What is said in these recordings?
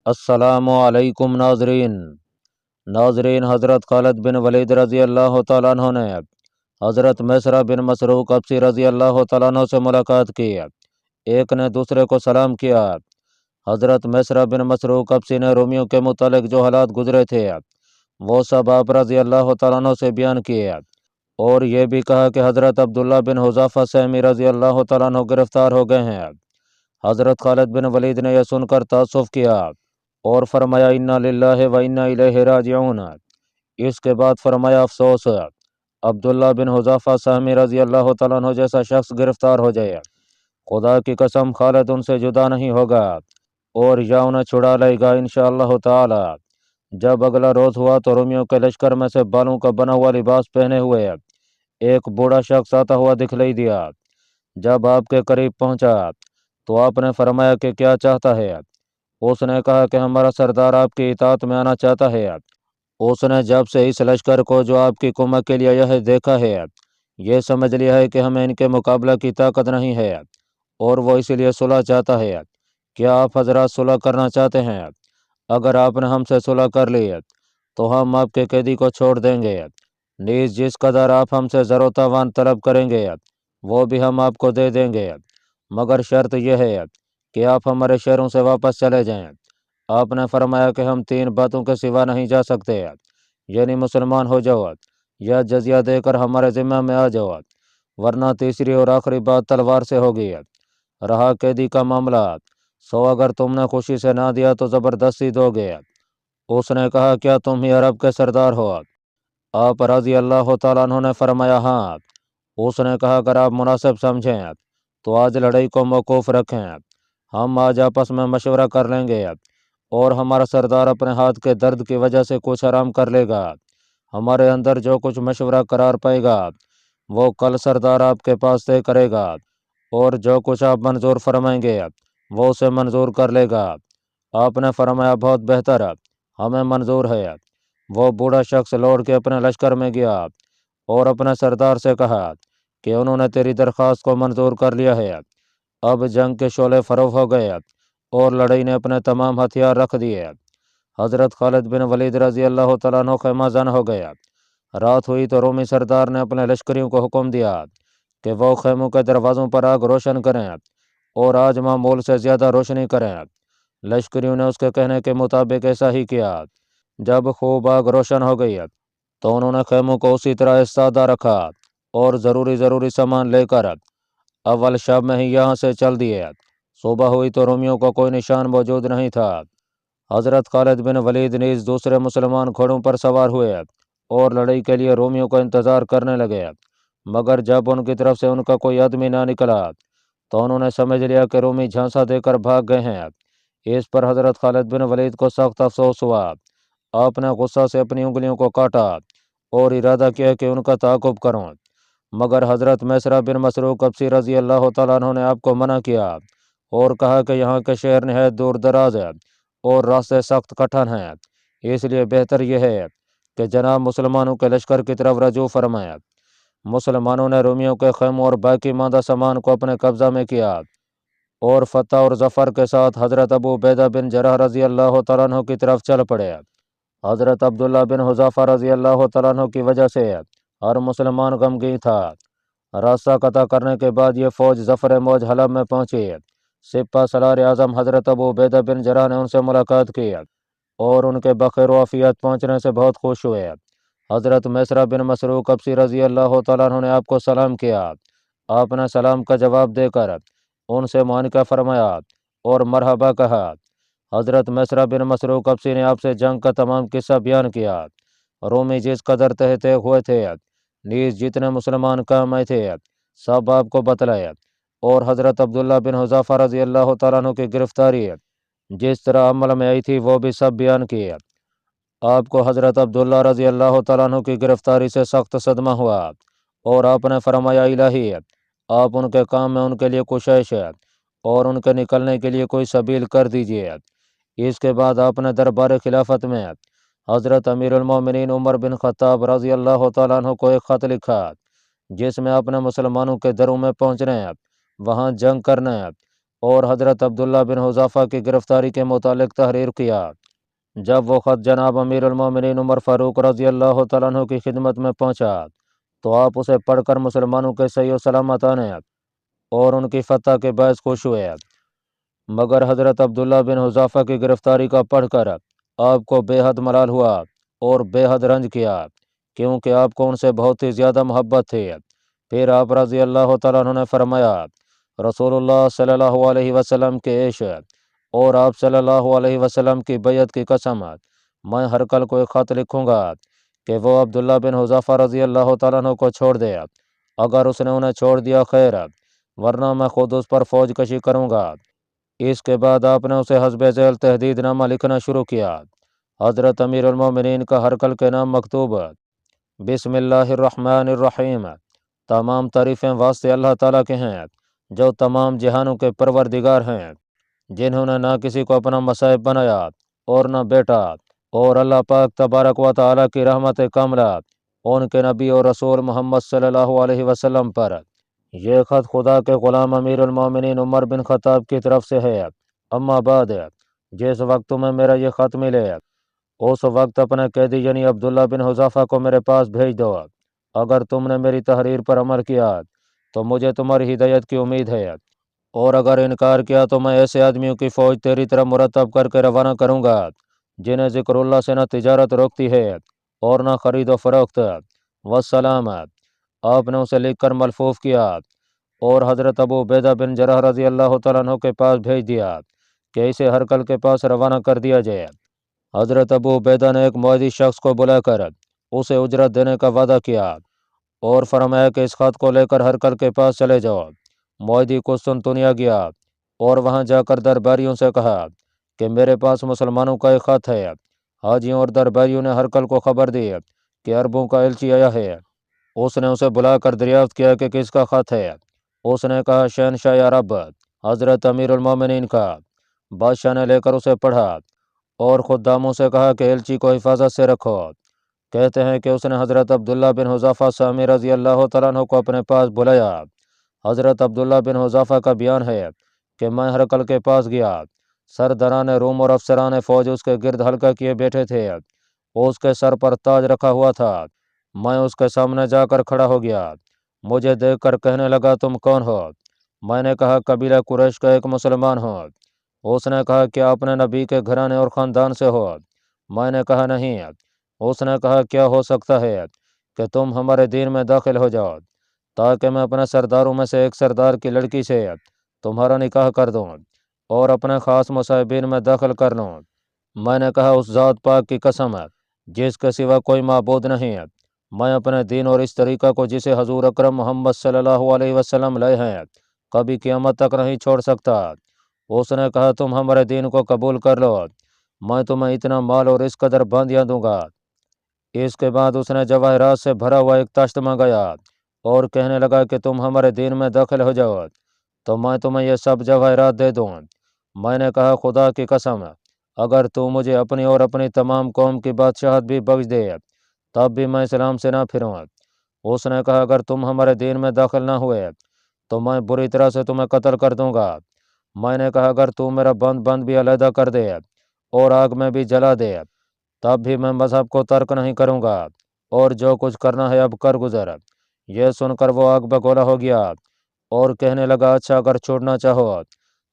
السلام علیکم ناظرین حضرت خالد بن ولید رضی اللہ تعالیٰ عنہ نے حضرت میسرہ بن مسروق ابسی رضی اللہ تعالیٰ عنہ سے ملاقات کی۔ ایک نے دوسرے کو سلام کیا۔ حضرت میسرہ بن مسروق ابسی نے رومیوں کے متعلق جو حالات گزرے تھے وہ سب آپ رضی اللہ تعالیٰ عنہ سے بیان کیے، اور یہ بھی کہا کہ حضرت عبداللہ بن حذافہ سہمی رضی اللہ تعالیٰ عنہ گرفتار ہو گئے ہیں۔ حضرت خالد بن ولید نے یہ سن کر تأسف کیا اور فرمایا انا للہ و انا الیہ راجعون۔ اس کے بعد فرمایا افسوس، عبداللہ بن حذافہ سہمی رضی اللہ تعالیٰ عنہ جیسا شخص گرفتار ہو جائے، خدا کی قسم خالد ان سے جدا نہیں ہوگا اور یا انہیں چھڑا لے گا انشاءاللہ تعالی۔ جب اگلا روز ہوا تو رومیوں کے لشکر میں سے بالوں کا بنا ہوا لباس پہنے ہوئے ایک بوڑھا شخص آتا ہوا دکھلائی دیا۔ جب آپ کے قریب پہنچا تو آپ نے فرمایا کہ کیا چاہتا ہے؟ اس نے کہا کہ ہمارا سردار آپ کی اطاعت میں آنا چاہتا ہے۔ اس نے جب سے اس لشکر کو جو آپ کی قومت کے لیے یہ دیکھا ہے، یہ سمجھ لیا ہے کہ ہمیں ان کے مقابلہ کی طاقت نہیں ہے، اور وہ اسی لیے صلح چاہتا ہے۔ کیا آپ حضرات صلح کرنا چاہتے ہیں؟ اگر آپ نے ہم سے صلح کر لی تو ہم آپ کے قیدی کو چھوڑ دیں گے، نیز جس قدر آپ ہم سے زر و تاوان طلب کریں گے وہ بھی ہم آپ کو دے دیں گے، مگر شرط یہ ہے کہ آپ ہمارے شہروں سے واپس چلے جائیں۔ آپ نے فرمایا کہ ہم 3 باتوں کے سوا نہیں جا سکتے، یعنی مسلمان ہو جاؤ یا جزیہ دے کر ہمارے ذمہ میں آ جاؤ، ورنہ تیسری اور آخری بات تلوار سے ہوگی۔ رہا قیدی کا معاملہ، سو اگر تم نے خوشی سے نہ دیا تو زبردستی دو گے۔ اس نے کہا کیا تم ہی عرب کے سردار ہو؟ آپ رضی اللہ تعالیٰ عنہ نے فرمایا ہاں۔ اس نے کہا اگر آپ مناسب سمجھیں تو آج لڑائی کو موقوف رکھیں، ہم آج آپس میں مشورہ کر لیں گے اور ہمارا سردار اپنے ہاتھ کے درد کی وجہ سے کچھ آرام کر لے گا۔ ہمارے اندر جو کچھ مشورہ قرار پائے گا وہ کل سردار آپ کے پاس طے کرے گا، اور جو کچھ آپ منظور فرمائیں گے وہ اسے منظور کر لے گا۔ آپ نے فرمایا بہت بہتر، ہمیں منظور ہے۔ وہ بوڑھا شخص لوٹ کے اپنے لشکر میں گیا اور اپنے سردار سے کہا کہ انہوں نے تیری درخواست کو منظور کر لیا ہے۔ اب جنگ کے شعلے فروغ ہو گئے اور لڑائی نے اپنے تمام ہتھیار رکھ دیے۔ حضرت خالد بن ولید رضی اللہ تعالیٰ عنہ خیمہ زن ہو گیا۔ رات ہوئی تو رومی سردار نے اپنے لشکریوں کو حکم دیا کہ وہ خیموں کے دروازوں پر آگ روشن کریں اور آج معمول سے زیادہ روشنی کریں۔ لشکریوں نے اس کے کہنے کے مطابق ایسا ہی کیا۔ جب خوب آگ روشن ہو گئی تو انہوں نے خیموں کو اسی طرح استادہ رکھا اور ضروری سامان لے کر اول شب میں ہی یہاں سے چل دیے۔ صبح ہوئی تو رومیوں کو کوئی نشان موجود نہیں تھا۔ حضرت خالد بن ولید نیز دوسرے مسلمان گھوڑوں پر سوار ہوئے اور لڑائی کے لیے رومیوں کا انتظار کرنے لگے، مگر جب ان کی طرف سے ان کا کوئی آدمی نہ نکلا تو انہوں نے سمجھ لیا کہ رومی جھانسا دے کر بھاگ گئے ہیں۔ اس پر حضرت خالد بن ولید کو سخت افسوس ہوا۔ آپ نے غصہ سے اپنی انگلیوں کو کاٹا اور ارادہ کیا کہ ان کا تعاقب کروں، مگر حضرت میسرہ بن مسروق ابسی رضی اللہ تعالیٰ عنہ نے آپ کو منع کیا اور کہا کہ یہاں کے شہر نہایت دور دراز ہے اور راستے سخت کٹھن ہیں، اس لیے بہتر یہ ہے کہ جناب مسلمانوں کے لشکر کی طرف رجوع فرمائیں۔ مسلمانوں نے رومیوں کے خیموں اور باقی ماندہ سامان کو اپنے قبضہ میں کیا اور فتح اور ظفر کے ساتھ حضرت ابو عبیدہ بن جراح رضی اللہ تعالیٰ عنہ کی طرف چل پڑے۔ حضرت عبداللہ بن حذافہ رضی اللہ تعالیٰ عنہ کی وجہ سے ہر مسلمان غمگین تھا۔ راستہ قطع کرنے کے بعد یہ فوج ظفر موج حلب میں پہنچی۔ سپہ سالار اعظم حضرت ابو عبیدہ بن جراح نے ان سے ملاقات کی اور ان کے بخیر و عافیت پہنچنے سے بہت خوش ہوئے۔ حضرت میسرہ بن مسروق ابسی رضی اللہ تعالیٰ عنہ نے آپ کو سلام کیا۔ آپ نے سلام کا جواب دے کر ان سے معانقہ فرمایا اور مرحبا کہا۔ حضرت میسرہ بن مسروق ابسی نے آپ سے جنگ کا تمام قصہ بیان کیا۔ رومی جس قدر تہتے ہوئے تھے نیز جتنے مسلمان کام آئے تھے سب آپ کو بتلایا، اور حضرت عبداللہ بن حذافہ رضی اللہ تعالیٰ عنہ کی گرفتاری جس طرح عمل میں آئی تھی وہ بھی سب بیان کی۔ آپ کو حضرت عبداللہ رضی اللہ تعالیٰ عنہ کی گرفتاری سے سخت صدمہ ہوا اور آپ نے فرمایا الہی آپ ان کے کام میں ان کے لیے کوشش اور ان کے نکلنے کے لیے کوئی سبیل کر دیجیے۔ اس کے بعد آپ نے دربار خلافت میں حضرت امیر المومنین عمر بن خطاب رضی اللہ تعالیٰ عنہ کو ایک خط لکھا جس میں آپ نے مسلمانوں کے دروں میں پہنچنے، وہاں جنگ کرنے اور حضرت عبداللہ بن حذافہ کی گرفتاری کے متعلق تحریر کیا۔ جب وہ خط جناب امیر المومنین عمر فاروق رضی اللہ تعالیٰ عنہ کی خدمت میں پہنچا تو آپ اسے پڑھ کر مسلمانوں کے صحیح و سلامت آنے اور ان کی فتح کے باعث خوش ہوئے، مگر حضرت عبداللہ بن حذافہ کی گرفتاری کا پڑھ کر آپ کو بے حد ملال ہوا اور بے حد رنج کیا، کیونکہ آپ کو ان سے بہت ہی زیادہ محبت تھی۔ پھر آپ رضی اللہ تعالیٰ عنہ نے فرمایا، رسول اللہ صلی اللہ علیہ وسلم کے عیش اور آپ صلی اللہ علیہ وسلم کی بیعت کی قسم، میں ہر کل کو ایک خط لکھوں گا کہ وہ عبداللہ بن حذافہ رضی اللہ تعالیٰ عنہ کو چھوڑ دے، اگر اس نے انہیں چھوڑ دیا خیر، ورنہ میں خود اس پر فوج کشی کروں گا۔ اس کے بعد آپ نے اسے حسب ذیل تحدید نامہ لکھنا شروع کیا۔ حضرت امیر المومنین کا ہر کل کے نام مکتوب، بسم اللہ الرحمن الرحیم، تمام تعریفیں واسطے اللہ تعالیٰ کے ہیں جو تمام جہانوں کے پروردگار ہیں، جنہوں نے نہ کسی کو اپنا مصائب بنایا اور نہ بیٹا، اور اللہ پاک تبارک و تعالیٰ کی رحمت کاملہ ان کے نبی اور رسول محمد صلی اللہ علیہ وسلم پر۔ یہ خط خدا کے غلام امیر المومنین عمر بن خطاب کی طرف سے ہے۔ اما بعد، جس وقت تمہیں میرا یہ خط ملے اس وقت اپنے قیدی یعنی عبداللہ بن حذافہ کو میرے پاس بھیج دو۔ اگر تم نے میری تحریر پر عمل کیا تو مجھے تمہاری ہدایت کی امید ہے، اور اگر انکار کیا تو میں ایسے آدمیوں کی فوج تیری طرح مرتب کر کے روانہ کروں گا جنہیں ذکر اللہ سے نہ تجارت روکتی ہے اور نہ خرید و فروخت۔ والسلام۔ آپ نے اسے لکھ کر ملفوف کیا اور حضرت ابو عبیدہ بن جراح رضی اللہ تعالیٰ عنہ کے پاس بھیج دیا کہ اسے ہرکل کے پاس روانہ کر دیا جائے۔ حضرت ابو عبیدہ نے ایک معدی شخص کو بلا کر اسے اجرت دینے کا وعدہ کیا اور فرمایا کہ اس خط کو لے کر ہرکل کے پاس چلے جاؤ۔ معدی قسطنطنیہ گیا اور وہاں جا کر درباریوں سے کہا کہ میرے پاس مسلمانوں کا ایک خط ہے۔ حاجیوں اور درباریوں نے ہرکل کو خبر دی کہ عربوں کا ایلچی آیا ہے۔ اس نے اسے بلا کر دریافت کیا کہ کس کا خط ہے۔ اس نے کہا شہنشاہ عرب حضرت امیر المومنین کا۔ بادشاہ نے لے کر اسے پڑھا اور خداموں سے کہا کہ ایلچی کو حفاظت سے رکھو۔ کہتے ہیں کہ اس نے حضرت عبداللہ بن حذافہ سامی رضی اللہ تعالیٰ عنہ کو اپنے پاس بلایا۔ حضرت عبداللہ بن حذافہ کا بیان ہے کہ میں ہرقل کے پاس گیا، سرداران روم اور افسران فوج اس کے گرد حلقہ کیے بیٹھے تھے، اس کے سر پر تاج رکھا ہوا تھا۔ میں اس کے سامنے جا کر کھڑا ہو گیا، مجھے دیکھ کر کہنے لگا تم کون ہو؟ میں نے کہا قبیلہ قریش کا ایک مسلمان ہوں۔ اس نے کہا کیا اپنے نبی کے گھرانے اور خاندان سے ہو؟ میں نے کہا نہیں۔ اس نے کہا کیا ہو سکتا ہے کہ تم ہمارے دین میں داخل ہو جاؤ تاکہ میں اپنے سرداروں میں سے ایک سردار کی لڑکی سے تمہارا نکاح کر دوں اور اپنے خاص مصاحبین میں داخل کر لوں۔ میں نے کہا اس ذات پاک کی قسم جس کے سوا کوئی معبود نہیں، میں اپنے دین اور اس طریقہ کو جسے حضور اکرم محمد صلی اللہ علیہ وسلم لائے ہیں کبھی قیامت تک نہیں چھوڑ سکتا۔ اس نے کہا تم ہمارے دین کو قبول کر لو، میں تمہیں اتنا مال اور اس قدر باندیاں دوں گا۔ اس کے بعد اس نے جواہرات سے بھرا ہوا ایک تشت منگایا اور کہنے لگا کہ تم ہمارے دین میں داخل ہو جاؤ تو میں تمہیں یہ سب جواہرات دے دوں۔ میں نے کہا خدا کی قسم اگر تو مجھے اپنی اور اپنی تمام قوم کی بادشاہت بھی بخش دے تب بھی میں اسلام سے نہ پھروں۔ اس نے کہا اگر تم ہمارے دین میں داخل نہ ہوئے تو میں بری طرح سے تمہیں قتل کر دوں گا۔ میں نے کہا اگر تو میرا بند بھی علیحدہ کر دے اور آگ میں بھی جلا دے تب بھی میں مذہب کو ترک نہیں کروں گا، اور جو کچھ کرنا ہے اب کر گزر۔ یہ سن کر وہ آگ بگولا ہو گیا اور کہنے لگا اچھا اگر چھوڑنا چاہو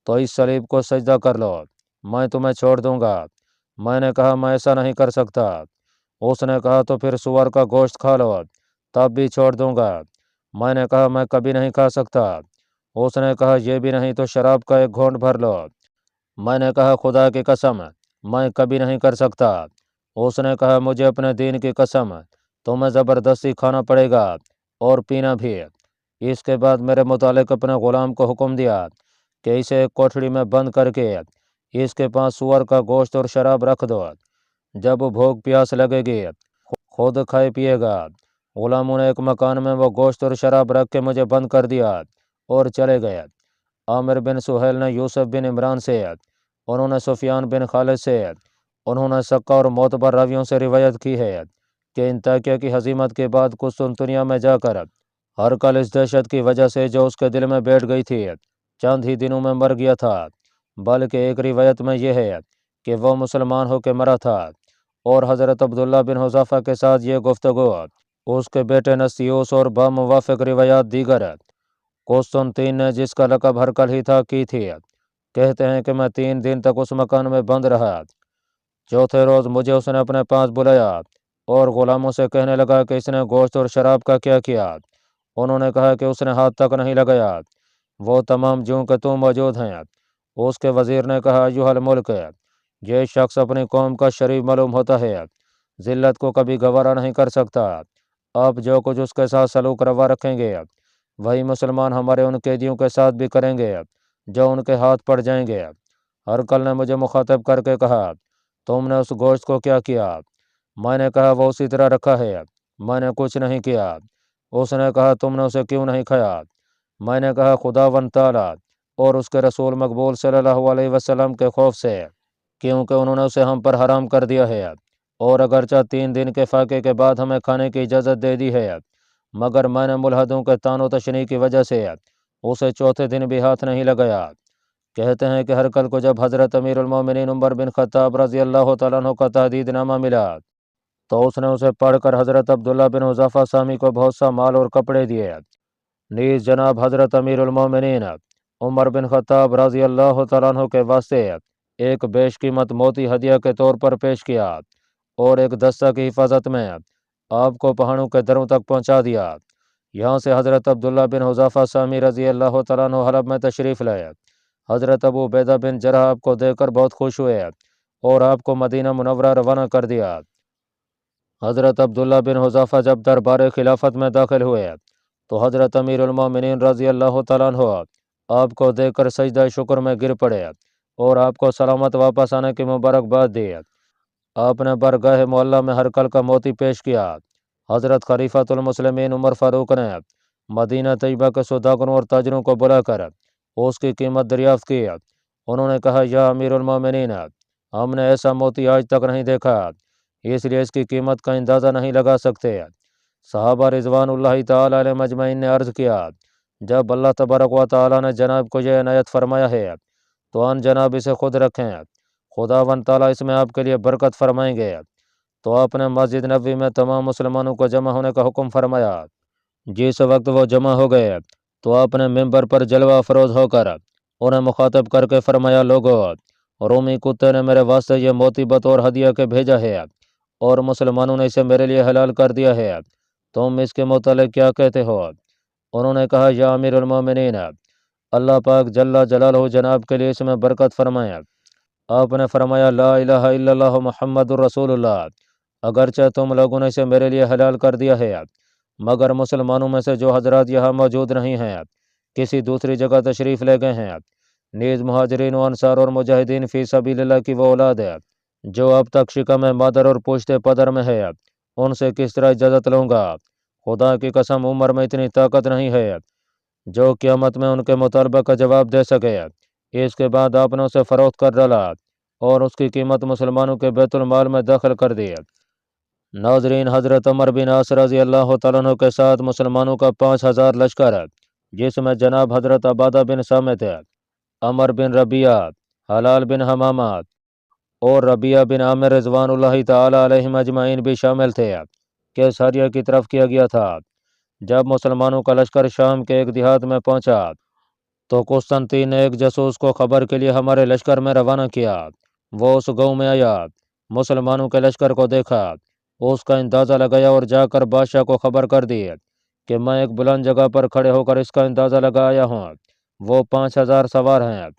تو اس صلیب کو سجدہ کر لو، میں تمہیں چھوڑ دوں گا۔ میں نے کہا میں ایسا نہیں کر سکتا۔ اس نے کہا تو پھر سور کا گوشت کھا لو تب بھی چھوڑ دوں گا۔ میں نے کہا میں کبھی نہیں کھا سکتا۔ اس نے کہا یہ بھی نہیں تو شراب کا ایک گھونٹ بھر لو۔ میں نے کہا خدا کی قسم میں کبھی نہیں کر سکتا۔ اس نے کہا مجھے اپنے دین کی قسم تمہیں زبردستی کھانا پڑے گا اور پینا بھی۔ اس کے بعد میرے متعلق اپنے غلام کو حکم دیا کہ اسے ایک کوٹھڑی میں بند کر کے اس کے پاس سور کا گوشت اور شراب رکھ دو، جب بھوک پیاس لگے گی خود کھائے پیے گا۔ غلاموں نے ایک مکان میں وہ گوشت اور شراب رکھ کے مجھے بند کر دیا اور چلے گئے۔ عامر بن سہیل نے یوسف بن عمران سے، انہوں نے سفیان بن خالد سے، انہوں نے سکہ اور معتبر راویوں سے روایت کی ہے کہ انطاکیہ کی ہزیمت کے بعد قسطنطنیہ میں جا کر ہرقل اس دہشت کی وجہ سے جو اس کے دل میں بیٹھ گئی تھی चंद ही दिनों में मर गया था, बल्कि एक रिवायत में यह है कि वह मुसलमान होकर मरा था। और हज़रत अब्दुल्ला बिन हुज़ाफ़ा के साथ ये गुफ्तगू उसके बेटे नस्यूस और बामुवाफ़िक रिवायात दीगर कुस्तुनतीन ने, जिसका लक़ब हरकल ही था, की थी। कहते हैं कि मैं 3 दिन तक उस मकान में बंद रहा। चौथे रोज़ मुझे उसने अपने पास बुलाया और ग़ुलामों से कहने लगा कि इसने गोश्त और शराब का क्या किया। उन्होंने कहा कि उसने हाथ तक नहीं लगाया। वो तमाम ज्यों के त्यों मौजूद हैं। उसके वज़ीर ने कहा, अय्युहल मुल्क, ये शख्स अपनी कौम का शरीफ मालूम होता है, ज़िल्लत को कभी गवारा नहीं कर सकता। आप जो कुछ उसके साथ सलूक रवा रखेंगे, वही मुसलमान हमारे उन कैदियों के साथ भी करेंगे जो उनके हाथ पड़ जाएंगे। हरकल ने मुझे मुखातब करके कहा, तुमने उस गोश्त को क्या किया? मैंने कहा, वो उसी तरह रखा है, मैंने कुछ नहीं किया। उसने कहा, तुमने उसे क्यों नहीं खाया? मैंने कहा, खुदावंद ताला और उसके रसूल मकबूल सल्लल्लाहु अलैहि वसल्लम के खौफ से, क्योंकि उन्होंने उसे हम पर हराम कर दिया है। और अगरचा 3 दिन के फाके के बाद हमें खाने की इजाज़त दे दी है, मगर मैंने मुल्हदों के तानो तशनी की वजह से उसे चौथे दिन भी हाथ नहीं लगाया। कहते हैं कि हरकल को जब हज़रत अमीरुल मोमिनीन उमर बिन खत्ताब रज़ी अल्लाह तआला अन्हु का तहदीदनामा मिला, तो उसने उसे पढ़कर हज़रत अब्दुल्ला बिन हुज़ाफ़ा सामी को बहुत सा माल और कपड़े दिए। नीज़ जनाब हज़रत अमीरुल मोमिनीन उमर बिन खत्ताब रज़ी अल्लाह तआला अन्हु के वास्ते एक बेशकीमत मोती हदिया के तौर पर पेश किया और एक दस्ता की हिफाजत में आपको पहाड़ों के दरों तक पहुंचा दिया। यहाँ से हज़रत अब्दुल्ला बिन हुज़ाफ़ा सामी रज़ी अल्लाह तआला अन्हु हलब में तशरीफ़ लाए। हज़रत अबू उबैदा बिन जरह आपको देखकर बहुत खुश हुए और आपको मदीना मुनव्वरा रवाना कर दिया। हज़रत अब्दुल्ला बिन हुज़ाफ़ा जब दरबार खिलाफत में दाखिल हुए, तो हज़रत अमीरुल मोमिनीन रज़ी अल्लाह तआला अन्हु आपको देखकर सजदा शुक्र में गिर पड़े और आपको सलामत वापस आने की मुबारकबाद दी। आपने बरगाह मोहल्ला में हरकल का मोती पेश किया। हज़रत खलीफातुल मुस्लिमीन उमर फ़ारूक ने मदीना तैयबा के सौदागरों और ताजरों को बुलाकर उसकी कीमत दरियाफ्त की। उन्होंने कहा, या अमीरुल मोमिनीन, हमने ऐसा मोती आज तक नहीं देखा, इसलिए इसकी कीमत का अंदाज़ा नहीं लगा सकते। सहाबा रिज़वानुल्लाहि ताला अलैहिम अजमईन ने अर्ज़ किया, जब अल्लाह तबारक व तआला ने जनाब को यह इनायत फरमाया है, तो अन जनाब इसे खुद रखें, खुदावंद ताला इसमें आपके लिए बरकत फरमाएंगे। तो आपने मस्जिद नबवी में तमाम मुसलमानों को जमा होने का हुक्म फरमाया। जिस वक्त वो जमा हो गए, तो आपने मिंबर पर जलवा अफरोज होकर उन्हें मुखातब करके फरमाया, लोगो, रोमी कुत्ते ने मेरे वास्ते ये मोती बतौर हदिया के भेजा है और मुसलमानों ने इसे मेरे लिए हलाल कर दिया है, तुम इसके मुतालिक क्या कहते हो? उन्होंने कहा, या अमीरुल मोमिनीन, अल्लाह पाक जल्ला जलालहू जनाब के लिए इसमें बरकत फरमाए। आपने फरमाया, ला इलाहा इल्लल्लाहु मुहम्मदुर रसूलुल्लाह, अगरचे तुम लोगों ने इसे मेरे लिए हलाल कर दिया है, मगर मुसलमानों में से जो हजरात यहाँ मौजूद नहीं हैं, किसी दूसरी जगह तशरीफ़ ले गए हैं, नीज़ मुहाजिरीन व अंसार और मुजाहिदीन फ़ी सबीलिल्लाह की वो औलाद है जो अब तक शिकम मादर और पूछते पदर में है, उनसे किस तरह इजाज़त लूँगा? खुदा की कसम, उम्र में इतनी ताकत नहीं है जो क़यामत में उनके मुतालबा का जवाब दे सके। इसके बाद आपने उसे फ़रोख्त कर डाला और उसकी कीमत मुसलमानों के बैतुल माल में दाखिल कर दी। नाजरीन, हज़रत अमर बिन आस रज़ी अल्लाह तआला अन्हु के साथ मुसलमानों का 5,000 लश्कर, जिसमें जनाब हज़रत अबादा बिन सामित, अमर बिन रबिया, हलाल बिन हमामा और रबिया बिन आमिर रिज़वानुल्लाहि ताला अलैहिम अजमईन भी शामिल थे, के सारिया की तरफ किया गया था। जब मुसलमानों का लश्कर शाम के एक देहात में पहुंचा, तो कुस्तनतीन ने एक जासूस को खबर के लिए हमारे लश्कर में रवाना किया। वो उस गांव में आया, मुसलमानों के लश्कर को देखा, उसका अंदाज़ा लगाया और जाकर बादशाह को खबर कर दी कि मैं एक बुलंद जगह पर खड़े होकर इसका अंदाज़ा लगाया हूँ। वो 5,000 सवार हैं,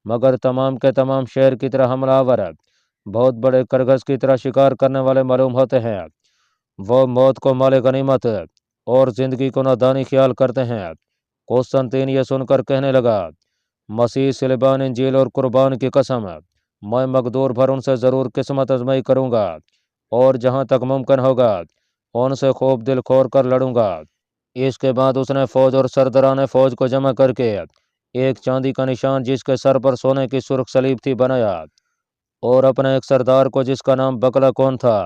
मगर तमाम के तमाम शेर की तरह हमलावर, बहुत बड़े करगस की तरह शिकार करने वाले मालूम होते हैं। वो मौत को माले गनीमत और ज़िंदगी को नादानी ख्याल करते हैं। कुस्तनतीन ये सुनकर कहने लगा, मसीह सिलबान इंजील और कुर्बान की कसम, मैं मकदूर भर उनसे ज़रूर किस्मत आजमाई करूँगा और जहाँ तक मुमकिन होगा उनसे खूब दिल खोर कर लड़ूंगा। इसके बाद उसने फ़ौज और सरदारान फ़ौज को जमा करके एक चांदी का निशान जिसके सर पर सोने की सुर्ख सलीब थी बनाया और अपने एक सरदार को जिसका नाम बकला कौन था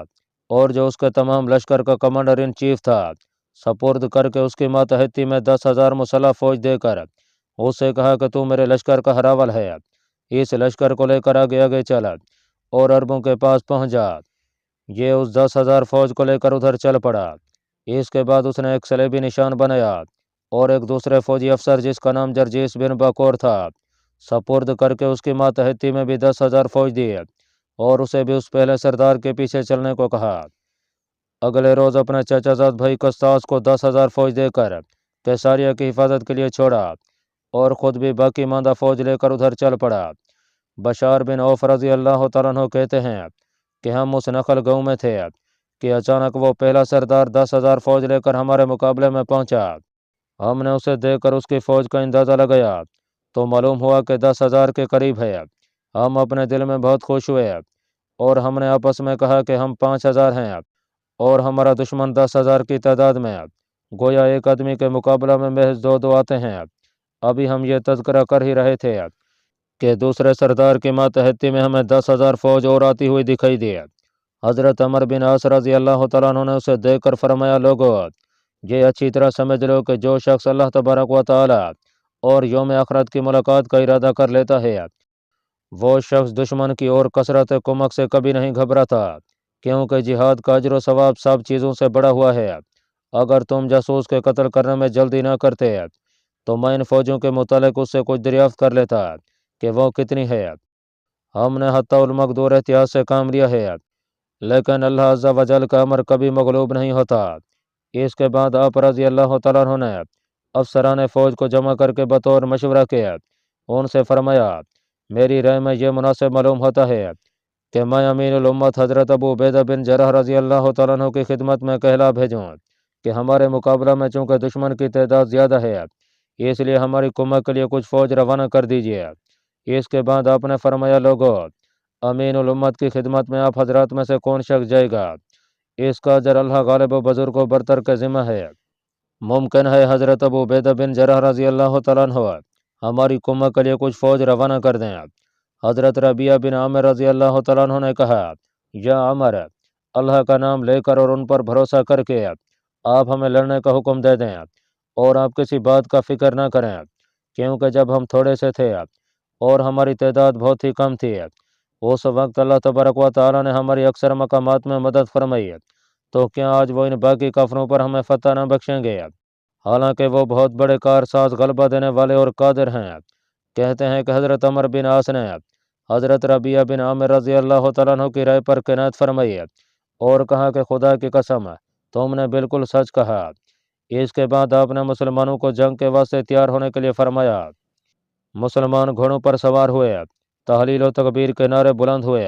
और जो उसके तमाम लश्कर का कमांडर इन चीफ था, सपुर्द करके उसकी मातहती में 10,000 मुसल्लह फ़ौज देकर उससे कहा कि तू मेरे लश्कर का हरावल है, इस लश्कर को लेकर आगे आगे चल और अरबों के पास पहुंच जा। ये उस 10,000 फौज को लेकर उधर चल पड़ा। इसके बाद उसने एक सलेबी निशान बनाया और एक दूसरे फौजी अफसर जिसका नाम जर्जीस बिन बकोर था सपुर्द करके उसकी मातहती में भी 10,000 फौज दिए और उसे भी उस पहले सरदार के पीछे चलने को कहा। अगले रोज़ अपने चाचाजाद भाई कस्तास को 10,000 फौज देकर कैसारिया की हिफाजत के लिए छोड़ा और ख़ुद भी बाकी मांदा फौज लेकर उधर चल पड़ा। बशार बिन औफ रज़ी अल्लाह तआला अन्हु कहते हैं कि हम उस नखल गाँव में थे कि अचानक वो पहला सरदार 10,000 फौज लेकर हमारे मुकाबले में पहुंचा। हमने उसे देखकर उसकी फ़ौज का अंदाज़ा लगाया तो मालूम हुआ कि 10,000 के करीब है। हम अपने दिल में बहुत खुश हुए और हमने आपस में कहा कि हम 5,000 हैं और हमारा दुश्मन 10,000 की तादाद में। गोया एक आदमी के मुकाबला में महज दो आते हैं। अभी हम ये तज़किरा कर ही रहे थे कि दूसरे सरदार की मातहती में हमें 10,000 फौज और आती हुई दिखाई दी। हज़रत अमर बिन आस रज़ी अल्लाह तआला अन्हु ने उसे देखकर फरमाया, लोगो ये अच्छी तरह समझ लो कि जो शख्स अल्लाह तबारक व तआला और यौम आखिरत की मुलाकात का इरादा कर लेता है वो शख्स दुश्मन की और कसरत कुमक से कभी नहीं घबराता, क्योंकि जिहाद का अजर व सवाब सब चीज़ों से बड़ा हुआ है। अगर तुम जासूस के कत्ल करने में जल्दी ना करते तो मैं इन फौजों के मुतालिक उससे कुछ दरियाफ्त कर लेता कि वो कितनी है। हमने हत्ताउल मकदूर एहतियात से काम लिया है, लेकिन अल्लाह अज़्ज़ा वजल का अमर कभी मगलूब नहीं होता। इसके बाद आप रज़ी अल्लाह तआला अन्हु ने अफसरान फ़ौज को जमा करके बतौर मशवरा किया उनसे फरमाया, मेरी राय में यह मुनासिब मालूम होता है कि मैं अमीनुल उम्मत हज़रत अबू उबैदा बिन जरह रज़ी अल्लाह तआला अन्हु की खिदमत में कहला भेजूँ कि हमारे मुकाबला में चूँकि दुश्मन की तादाद ज़्यादा है इसलिए हमारी कुमक के लिए कुछ फ़ौज रवाना कर दीजिए। इसके बाद आपने फरमाया, लोगो अमीनुल उम्मत की खिदमत में आप हजरात में से कौन शख्स जाएगा, इसका अजर अल्लाह गालिब व बुजुर्ग व बरतर का ज़िम्मा है। मुमकिन है हज़रत अबू उबैदा बिन जरह रज़ी अल्लाह तआला अन्हु हमारी कुम्मत के लिए कुछ फ़ौज रवाना कर दें। हज़रत रबिया बिन आमिर रज़ी अल्लाह तआला अन्हु ने कहा, या अमर, अल्लाह का नाम लेकर और उन पर भरोसा करके आप हमें लड़ने का हुक्म दे दें और आप किसी बात का फ़िक्र ना करें, क्योंकि जब हम थोड़े से थे और हमारी तादाद बहुत ही कम थी उस वक्त अल्लाह तबारक व तआला ने हमारी अक्सर मकामात में मदद फरमाई, तो क्या आज वो इन बाकी काफरों पर हमें फतह न बख्शेंगे? हालांकि वो बहुत बड़े कारसाज गलबा देने वाले और कादिर हैं। कहते हैं कि हज़रत अमर बिन आस ने हज़रत रबिया बिन आमिर रज़ी अल्लाह तआला अन्हु की राय पर किनायत फरमाई और कहा कि खुदा की कसम तुमने बिल्कुल सच कहा। इसके बाद आपने मुसलमानों को जंग के वास्ते तैयार होने के लिए फरमाया। मुसलमान घोड़ों पर सवार हुए, तहलील व तकबीर के नारे बुलंद हुए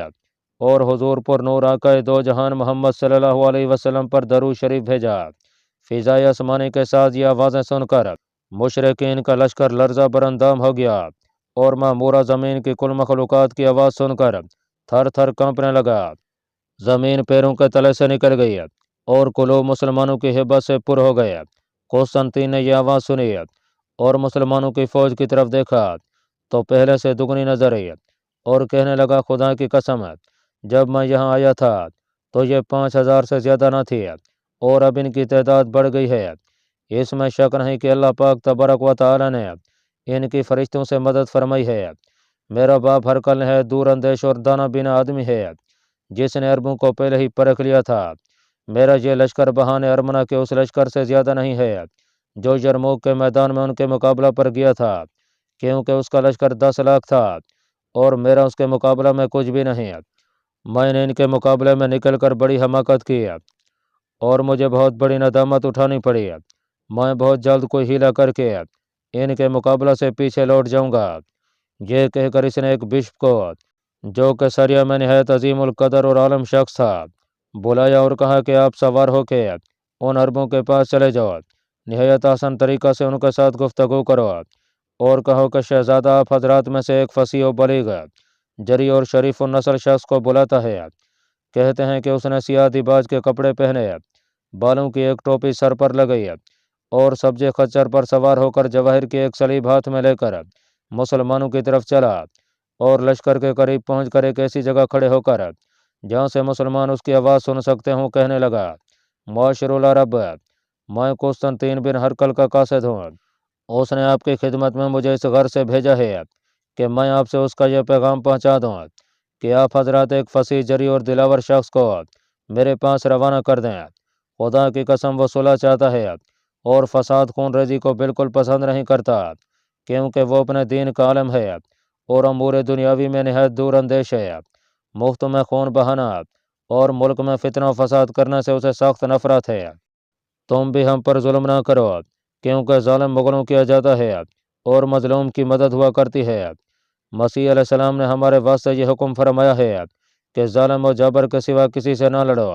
और हुजूर पर नूर आकाए दो जहान मोहम्मद सल्लल्लाहु अलैहि वसल्लम पर दरूद शरीफ भेजा। फ़िज़ाए आसमानी के साथ ये आवाज़ें सुनकर मुशरिकीन का लश्कर लर्जा बरंदाम हो गया और मामूरा ज़मीन की कुल मखलूक़ात की आवाज़ सुनकर थर थर काँपने लगा। ज़मीन पैरों के तले से निकल गई और कुलूब मुसलमानों की हिब्बत से पुर हो गए। कुस्तंतीन ने यह आवाज़ सुनी और मुसलमानों की फ़ौज की तरफ देखा तो पहले से दुगनी नजर आई और कहने लगा, खुदा की कसम जब मैं यहाँ आया था तो ये 5,000 से ज़्यादा न थी और अब इनकी तादाद बढ़ गई है। इसमें शक नहीं कि अल्लाह पाक तबारक व तआला ने इनकी फरिश्तों से मदद फरमाई है। मेरा बाप हरकल है, दूर अंदेश और दाना बिना आदमी है, जिसने अरबों को पहले ही परख लिया था। मेरा ये लश्कर बहाने अरमना के उस लश्कर से ज़्यादा नहीं है जो यरमूक के मैदान में उनके मुकाबला पर गया था, क्योंकि उसका लश्कर 10 लाख था और मेरा उसके मुकाबला में कुछ भी नहीं। मैंने इनके मुकाबले में निकल कर बड़ी हमाकत की और मुझे बहुत बड़ी नदामत उठानी पड़ी। मैं बहुत जल्द कोई हीला करके इनके मुकाबला से पीछे लौट जाऊंगा। ये कहकर इसने एक बिशप को, जो कि सरिया में नहायत अजीमुल कदर और आलम शख्स था, बुलाया और कहा कि आप सवार होके उन अरबों के पास चले जाओ, नहायत आसान तरीक़ा से उनके साथ गुफ्तगू करो और कहो कि शहज़ादा आप हजरात में से एक फसी व बलीग जरी और शरीफ नस्ल शख्स को बुलाता है। कहते हैं कि उसने सियाह दिबाज के कपड़े पहने, बालों की एक टोपी सर पर लगाई और सब्जे खच्चर पर सवार होकर जवाहिर की एक सलीब हाथ में लेकर मुसलमानों की तरफ चला और लश्कर के करीब पहुंचकर एक ऐसी जगह खड़े होकर जहां से मुसलमान उसकी आवाज़ सुन सकते हों कहने लगा, मुआशिरुल अरब, मैं कुस्तंतीन बिन हरकल का कासिद हूँ उसने आपकी खिदमत में मुझे इस घर से भेजा है कि मैं आपसे उसका यह पैगाम पहुंचा दूं कि आप हजरत एक फसीह जरी और दिलावर शख्स को मेरे पास रवाना कर दें। खुदा की कसम वो सुलह चाहता है और फसाद खून रेजी को बिल्कुल पसंद नहीं करता, क्योंकि वो अपने दीन का आलम है और अमूर दुनियावी में नहायत दूर अंदेश है। मुफ्त में खून बहाना और मुल्क में फितना फसाद करने से उसे सख्त नफरत है। तुम भी हम पर जुल्म ना करो, क्योंकि ज़ालिम मुगलों किया जाता है और मजलूम की मदद हुआ करती है। मसीह अलैहिस्सलाम ने हमारे वास्ते ये हुक्म फरमाया है कि ज़ालिम और जबर के सिवा किसी से ना लड़ो।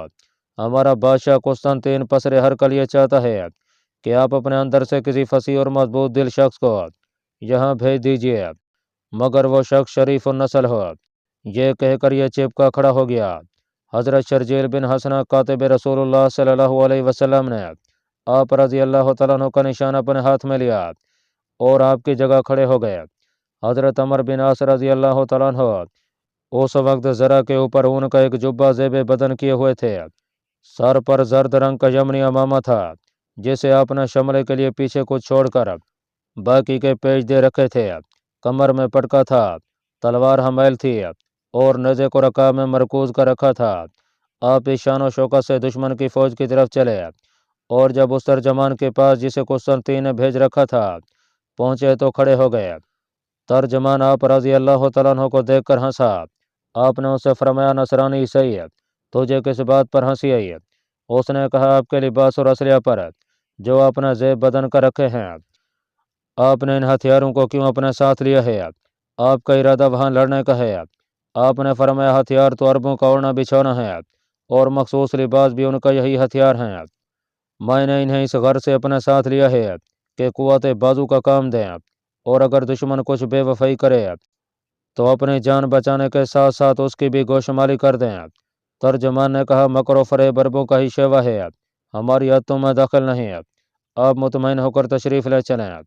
हमारा बादशाह कुस्तनतीन पसरे हर कल ये चाहता है कि आप अपने अंदर से किसी फसीह और मजबूत दिल शख्स को यहाँ भेज दीजिए, मगर वो शख्स शरीफ और नस्ल हो। ये कहकर यह चिपका खड़ा हो गया। हज़रत शर्जील बिन हसना कातिब रसूलुल्लाह सल्लल्लाहु अलैहि वसल्लम ने आप रज़ी अल्लाह तआला अन्हु का निशान अपने हाथ में लिया और आपकी जगह खड़े हो गए। हज़रत अमर बिन आस रज़ी अल्लाह तआला अन्हु उस वक्त ज़रा के ऊपर ऊन का एक जुब्बा ज़ेबे बदन किए हुए थे। सर पर जर्द रंग का यमनी अमामा था, जिसे आपने शमले के लिए पीछे कुछ छोड़कर बाकी के पेज दे रखे थे। कमर में पटका था, तलवार हमैल थी और नेज़े को रकाब में मरकूज कर रखा था। आप इस शान व शौकत से दुश्मन की फौज की तरफ चले और जब उस तर्जमान के पास जिसे कुस्तनतीन ने भेज रखा था पहुंचे तो खड़े हो गए। तर्जमान आप रज़ी अल्लाह तआला अन्हु को देखकर हंसा। आपने उससे फरमाया, नसरानी ईसाई है, तुझे किस बात पर हंसी आई है? उसने कहा, आपके लिबास और असलिया पर जो आपने ज़ेब बदन कर रखे हैं। आपने इन हथियारों को क्यों अपने साथ लिया है? आपका इरादा वहाँ लड़ने का है? आपने फरमाया, हथियार तो अरबों का ओढ़ना बिछौना है और मखसूस लिबास भी उनका यही हथियार हैं। मैंने इन्हें इस घर से अपने साथ लिया है कि कुव्वत बाजू का काम दें, और अगर दुश्मन कुछ बेवफाई करे तो अपनी जान बचाने के साथ साथ उसकी भी गोशमाली कर दें। तर्जमान ने कहा, मकर व फरेब अरबों का ही शेवा है, हमारी हत्तों में दखल नहीं है, आप मुतमईन होकर तशरीफ़ ले चलें।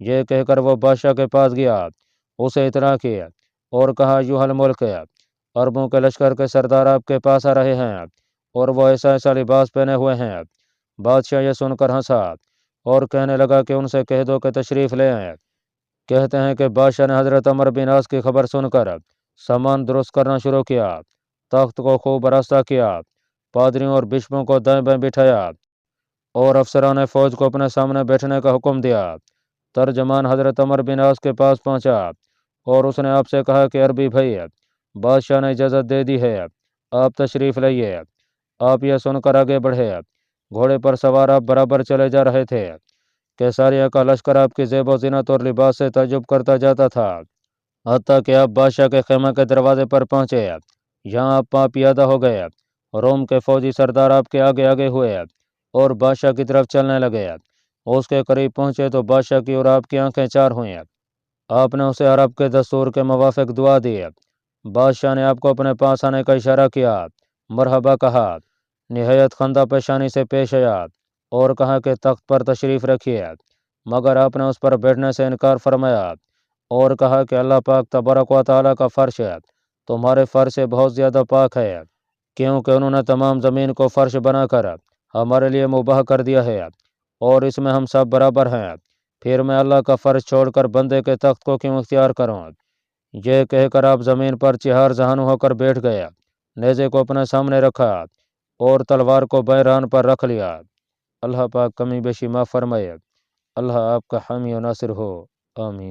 ये कहकर वो बादशाह के पास गया, उसे इतला किया और कहा, यूहल मुल्क है, अरबों के लश्कर के सरदार आपके पास आ रहे हैं और वो ऐसा ऐसा लिबास पहने हुए हैं। बादशाह ये सुनकर हंसा और कहने लगा कि उनसे कह दो कि तशरीफ़ ले आए। कहते हैं कि बादशाह ने हज़रत अमर बिन आस की खबर सुनकर सामान दुरुस्त करना शुरू किया, तख्त को खूब आरास्ता किया, पादरियों और बिशपों को दाएं बाएं बिठाया और अफसरान फ़ौज को अपने सामने बैठने का हुक्म दिया। तर्जमान हज़रत अमर बिन आस के पास पहुंचा और उसने आपसे कहा कि अरबी भाई, बादशाह ने इजाज़त दे दी है, आप तशरीफ़ लाइए। आप यह सुनकर आगे बढ़े। घोड़े पर सवार आप बराबर चले जा रहे थे। कैसारिया का लश्कर आपकी ज़ेब ज़ीनत और लिबास से ताज्जुब करता जाता था, हत्ता कि आप बादशाह के खेमे के दरवाजे पर पहुंचे। यहाँ आप पाँव पियादा हो गए। रोम के फौजी सरदार आपके आगे आगे हुए और बादशाह की तरफ चलने लगे। उसके करीब पहुंचे तो बादशाह की और आपकी आंखें चार हुई। आपने उसे अरब के दस्तूर के मुवाफिक दुआ दी। बादशाह ने आपको अपने पास आने का इशारा किया, मरहबा कहा, निहायत खंदा पेशानी से पेश आया और कहा कि तख्त पर तशरीफ़ रखिए, मगर आपने उस पर बैठने से इनकार फरमाया और कहा कि अल्लाह पाक तबारक व तआला का फ़र्श है तुम्हारे फ़र्श से बहुत ज़्यादा पाक है, क्योंकि उन्होंने तमाम ज़मीन को फ़र्श बनाकर हमारे लिए मुबाह कर दिया है और इसमें हम सब बराबर हैं। फिर मैं अल्लाह का फ़र्श छोड़कर बंदे के तख्त को क्यों इख्तियार करूँ? यह कहकर आप ज़मीन पर चिहार जहान होकर बैठ गए, नेज़े को अपने सामने रखा और तलवार को बैरान पर रख लिया। अल्लाह पाक कमी बेशी माफ़ फरमाए। अल्लाह आपका हामी और नासिर हो। आमीन।